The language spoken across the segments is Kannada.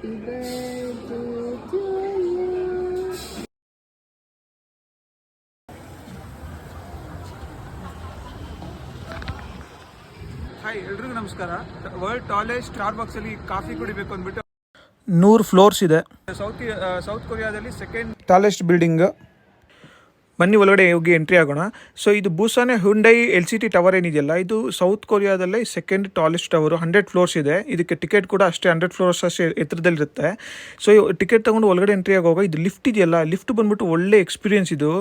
Happy birthday to you. Hi ಎಲ್ರಿಗೂ ನಮಸ್ಕಾರ. ವರ್ಲ್ಡ್ ಟಾಲೆಸ್ಟ್ ಸ್ಟಾರ್ ಬಾಕ್ಸ್ ಅಲ್ಲಿ ಕಾಫಿ ಕುಡಿಬೇಕು ಅಂದ್ಬಿಟ್ಟು 100 ಫ್ಲೋರ್ಸ್ ಇದೆ. ಸೌತ್ ಕೊರಿಯಾದಲ್ಲಿ ಸೆಕೆಂಡ್ ಟಾಲೆಸ್ಟ್ ಬಿಲ್ಡಿಂಗ್. ಬನ್ನಿ ಒಳಗಡೆ ಹೋಗಿ ಎಂಟ್ರಿ ಆಗೋಣ. ಸೊ ಇದು ಬೂಸಾನೆ ಹುಂಡೈ LCT ಟವರ್ ಏನಿದೆಯಲ್ಲ, ಇದು ಸೌತ್ ಕೊರಿಯಾದಲ್ಲೇ ಸೆಕೆಂಡ್ ಟಾಲೆಸ್ಟ್ ಟವರು. 100 ಫ್ಲೋರ್ಸ್ ಇದೆ. ಇದಕ್ಕೆ ಟಿಕೆಟ್ ಕೂಡ ಅಷ್ಟೇ 100 ಫ್ಲೋರ್ಸ್ ಅಷ್ಟೇ ಎತ್ತರದಲ್ಲಿರುತ್ತೆ. ಸೊ ಟಿಕೆಟ್ ತೊಗೊಂಡು ಒಳಗಡೆ ಎಂಟ್ರಿ ಆಗುವಾಗ ಇದು ಲಿಫ್ಟ್ ಇದೆಯಲ್ಲ, ಲಿಫ್ಟ್ ಬಂದ್ಬಿಟ್ಟು ಒಳ್ಳೆ ಎಕ್ಸ್ಪೀರಿಯನ್ಸ್ ಇದು.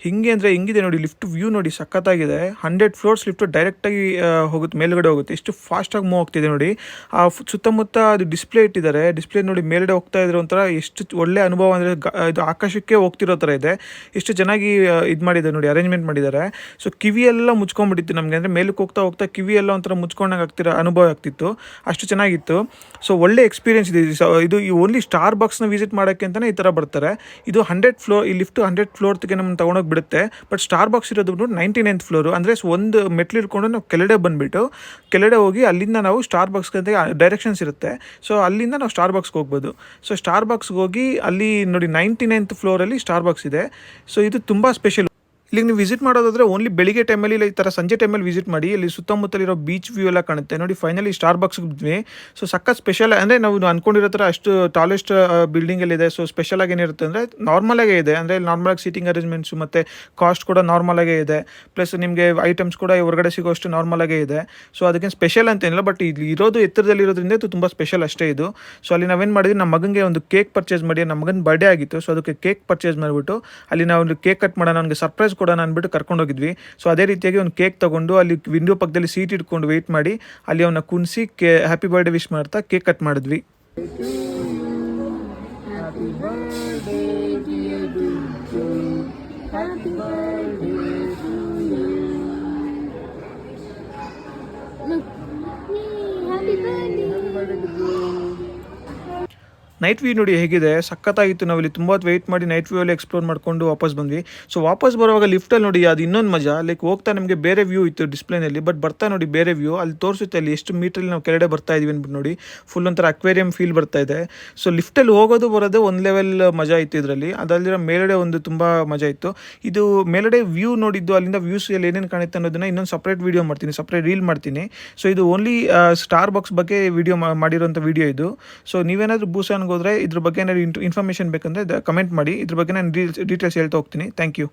ಹೆಂಗಿದೆ ನೋಡಿ, ಲಿಫ್ಟ್ ವ್ಯೂ ನೋಡಿ, ಸಖತ್ತಾಗಿದೆ. 100 ಫ್ಲೋರ್ಸ್ ಲಿಫ್ಟ್ ಡೈರೆಕ್ಟಾಗಿ ಹೋಗುತ್ತೆ, ಮೇಲ್ಗಡೆ ಹೋಗುತ್ತೆ. ಎಷ್ಟು ಫಾಸ್ಟಾಗಿ ಮೂವ್ ಆಗ್ತಿದೆ ನೋಡಿ. ಆ ಸುತ್ತಮುತ್ತ ಅದು ಡಿಸ್ಪ್ಲೇ ಇಟ್ಟಿದ್ದಾರೆ. ಡಿಸ್ಪ್ಲೇ ನೋಡಿ ಮೇಲ್ಗಡೆ ಹೋಗ್ತಾ ಇದ್ರೆ ಒಂಥರ ಎಷ್ಟು ಒಳ್ಳೆ ಅನುಭವ ಅಂದರೆ ಇದು ಆಕಾಶಕ್ಕೆ ಹೋಗ್ತಿರೋ ಥರ ಇದೆ. ಎಷ್ಟು ಚೆನ್ನಾಗಿ ಇದು ಮಾಡಿದ್ದಾರೆ ನೋಡಿ, ಅರೇಂಜ್ಮೆಂಟ್ ಮಾಡಿದ್ದಾರೆ. ಸೊ ಕಿವಿಯೆಲ್ಲ ಮುಚ್ಕೊಂಡ್ಬಿಟ್ಟಿತ್ತು ನಮಗೆ, ಅಂದರೆ ಮೇಲಕ್ಕೆ ಹೋಗ್ತಾ ಹೋಗ್ತಾ ಕಿವಿಯೆಲ್ಲ ಒಂಥರ ಮುಚ್ಕೊಂಡಾಗ ಅನುಭವ ಆಗ್ತಿತ್ತು. ಅಷ್ಟು ಚೆನ್ನಾಗಿತ್ತು. ಸೊ ಒಳ್ಳೆ ಎಕ್ಸ್ಪೀರಿಯನ್ಸ್ ಇದೆ ಇದು. ಈ ಓನ್ಲಿ ಸ್ಟಾರ್ ಬಾಕ್ಸ್ನ ವಿಸಿಟ್ ಮಾಡೋಕ್ಕೆ ಅಂತಲೇ ಈ ಥರ ಬರ್ತಾರೆ. ಇದು 100 ಫ್ಲೋರ್, ಈ ಲಿಫ್ಟ್ 100 ಫ್ಲೋರ್ಗೆ ನಮ್ಮನ್ನು ತೊಗೊಂಡೋಗಿ ಬಿಡುತ್ತೆ. ಬಟ್ ಸ್ಟಾರ್ ಬಾಕ್ಸ್ ಇರೋದು 99th ಫ್ಲೋರು, ಅಂದರೆ ಒಂದು ಮೆಟ್ಲು ಇಟ್ಕೊಂಡು ನಾವು ಕೆಳಗಡೆ ಹೋಗಿ ಅಲ್ಲಿಂದ ನಾವು ಸ್ಟಾರ್ ಬಾಕ್ಸ್ಗೆ ಅಂತ ಡೈರೆಕ್ಷನ್ಸ್ ಇರುತ್ತೆ. ಸೊ ಅಲ್ಲಿಂದ ನಾವು ಸ್ಟಾರ್ ಬಾಕ್ಸ್ಗೆ ಹೋಗ್ಬೋದು. ಸೊ ಸ್ಟಾರ್ ಬಾಕ್ಸ್ಗೆ ಹೋಗಿ ಅಲ್ಲಿ ನೋಡಿ 99th ಫ್ಲೋರಲ್ಲಿ ಸ್ಟಾರ್ ಬಾಕ್ಸ್ ಇದೆ. ಸೊ ಇದು ತುಂಬ ಸ್ಪೆಷಲ್. ಇಲ್ಲಿಗೆ ನೀವು ವಿಸಿಟ್ ಮಾಡೋದಾದರೆ ಓನ್ಲಿ ಬೆಳಿಗ್ಗೆ ಟೈಮಲ್ಲಿ, ಇಲ್ಲ ಈ ಥರ ಸಂಜೆ ಟೈಮಲ್ಲಿ ವಿಸಿಟ್ ಮಾಡಿ. ಇಲ್ಲಿ ಸುತ್ತಮುತ್ತಲಿರೋ ಬೀಚ್ ವ್ಯೂ ಎಲ್ಲ ಕಾಣುತ್ತೆ ನೋಡಿ. ಫೈನಲಿ ಸ್ಟಾರ್ ಬಾಕ್ಸ್ಗೆ ಬಿದ್ವಿ. ಸೊ ಸಖತ್ ಸ್ಪೆಷಲ್, ಅಂದರೆ ನಾವು ಅಂದ್ಕೊಂಡಿರೋ ಥರ ಅಷ್ಟು ಟಾಲೆಸ್ಟ್ ಬಿಲ್ಡಿಂಗಲ್ಲಿದೆ. ಸೊ ಸ್ಪೆಷಲಾಗಿ ಏನಿರುತ್ತೆ ಅಂದರೆ ನಾರ್ಮಲಾಗೇ ಇದೆ. ಅಂದರೆ ನಾರ್ಮಲಾಗಿ ಸೀಟಿಂಗ್ ಅರೇಂಜ್ಮೆಂಟ್ಸು ಮತ್ತು ಕಾಸ್ಟ್ ಕೂಡ ನಾರ್ಮಲಾಗೇ ಇದೆ. ಪ್ಲಸ್ ನಿಮಗೆ ಐಟಮ್ಸ್ ಕೂಡ ಹೊರಗಡೆ ಸಿಗೋಷ್ಟು ನಾರ್ಮಲಾಗೇ ಇದೆ. ಸೊ ಅದಕ್ಕೇನು ಸ್ಪೆಷಲ್ ಅಂತೇನಿಲ್ಲ. ಬಟ್ ಇಲ್ಲಿ ಇರೋದು ಎತ್ತರದಲ್ಲಿರೋದ್ರಿಂದ ಇದು ತುಂಬ ಸ್ಪೆಷಲ್ ಅಷ್ಟೇ ಇದು. ಸೊ ಅಲ್ಲಿ ನಾವೇನು ಮಾಡಿದ್ವಿ, ನಮ್ಮ ಮಗನಿಗೆ ಒಂದು ಕೇಕ್ ಪರ್ಚೇಸ್ ಮಾಡಿ, ನಮ್ಮ ಮಗನ ಬರ್ಡೇ ಆಗಿತ್ತು. ಸೊ ಅದಕ್ಕೆ ಕೇಕ್ ಪರ್ಚೇಸ್ ಮಾಡಿಬಿಟ್ಟು ಅಲ್ಲಿ ನಾವು ಒಂದು ಕೇಕ್ ಕಟ್ ಮಾಡೋಣ, ನನಗೆ ಸರ್ಪ್ರೈಸ್ ಕೊಡೋಣ ಅಂದ್ಬಿಟ್ಟು ಕರ್ಕೊಂಡೋಗಿದ್ವಿ. ಸೊ ಅದೇ ರೀತಿಯಾಗಿ ಒಂದು ಕೇಕ್ ತೊಗೊಂಡು ಅಲ್ಲಿ ವಿಂಡೋ ಪಕ್ಕದಲ್ಲಿ ಸೀಟ್ ಇಟ್ಕೊಂಡು ವೆಯ್ಟ್ ಮಾಡಿ ಅಲ್ಲಿ ಅವನ್ನ ಕುಣಿಸಿ ಹ್ಯಾಪಿ ಬರ್ಡೇ ವಿಶ್ ಮಾಡ್ತಾ ಕೇಕ್ ಕಟ್ ಮಾಡಿದ್ವಿ. ನೈಟ್ ವ್ಯೂ ನೋಡಿ ಹೇಗಿದೆ, ಸಖತ್ತಾಗಿತ್ತು. ನಾವಿಲ್ಲಿ ತುಂಬ ವೆಯ್ಟ್ ಮಾಡಿ ನೈಟ್ ವ್ಯೂ ಅಲ್ಲಿ ಎಕ್ಸ್ಪ್ಲೋರ್ ಮಾಡ್ಕೊಂಡು ವಾಪಸ್ ಬಂದ್ವಿ. ಸೊ ವಾಪಸ್ ಬರುವಾಗ ಲಿಫ್ಟಲ್ಲಿ ನೋಡಿ ಅದು ಇನ್ನೊಂದು ಮಜಾ. ಲೈಕ್ ಹೋಗ್ತಾ ನಮಗೆ ಬೇರೆ ವ್ಯೂ ಇತ್ತು ಡಿಸ್ಪ್ಲೇನಲ್ಲಿ, ಬಟ್ ಬರ್ತಾ ನೋಡಿ ಬೇರೆ ವ್ಯೂ ಅಲ್ಲಿ ತೋರಿಸುತ್ತೆ. ಅಲ್ಲಿ ಎಷ್ಟು ಮೀಟ್ರಲ್ಲಿ ನಾವು ಕೆಳಗಡೆ ಬರ್ತಾ ಇದೀವಿ ಅಂದ್ಬಿಟ್ಟು ನೋಡಿ, ಫುಲ್ ಒಂಥರ ಅಕ್ವೇರಿಯಂ ಫೀಲ್ ಬರ್ತಾ ಇದೆ. ಸೊ ಲಿಫ್ಟಲ್ಲಿ ಹೋಗೋದು ಬರೋದು ಒಂದು ಲೆವೆಲ್ ಮಜಾ ಇತ್ತು ಇದರಲ್ಲಿ. ಅದಲ್ಲದೆ ಮೇಲ್ಗಡೆ ಒಂದು ತುಂಬ ಮಜಾ ಇತ್ತು. ಇದು ಮೇಲ್ಗಡೆ ವ್ಯೂ ನೋಡಿದ್ದು, ಅಲ್ಲಿಂದ ವ್ಯೂಸ್ ಅಲ್ಲಿ ಏನೇನು ಕಾಣುತ್ತೆ ಅನ್ನೋದನ್ನ ಇನ್ನೊಂದು ಸಪ್ರೇಟ್ ವೀಡಿಯೋ ಮಾಡ್ತೀನಿ, ಸಪ್ರೇಟ್ ರೀಲ್ ಮಾಡ್ತೀನಿ. ಸೊ ಇದು ಓನ್ಲಿ ಸ್ಟಾರ್ ಬಾಕ್ಸ್ ಬಗ್ಗೆ ವಿಡಿಯೋ ಮಾಡಿರೋಂಥ ವಿಡಿಯೋ ಇದು. ಸೊ ನೀವೇನಾದರೂ ಬೂಸಾನ್ಗೆ ಹೋದರೆ ಇದ್ರ ಬಗ್ಗೆ ಏನಾದರೂ ಇನ್ಫಾರ್ಮೇಷನ್ ಬೇಕಂದರೆ ಕಮೆಂಟ್ ಮಾಡಿ. ಇದ್ರ ಬಗ್ಗೆ ನಾನು ಡೀಟೇಲ್ಸ್ ಹೇಳ್ತಾ ಹೋಗ್ತೀನಿ. Thank you.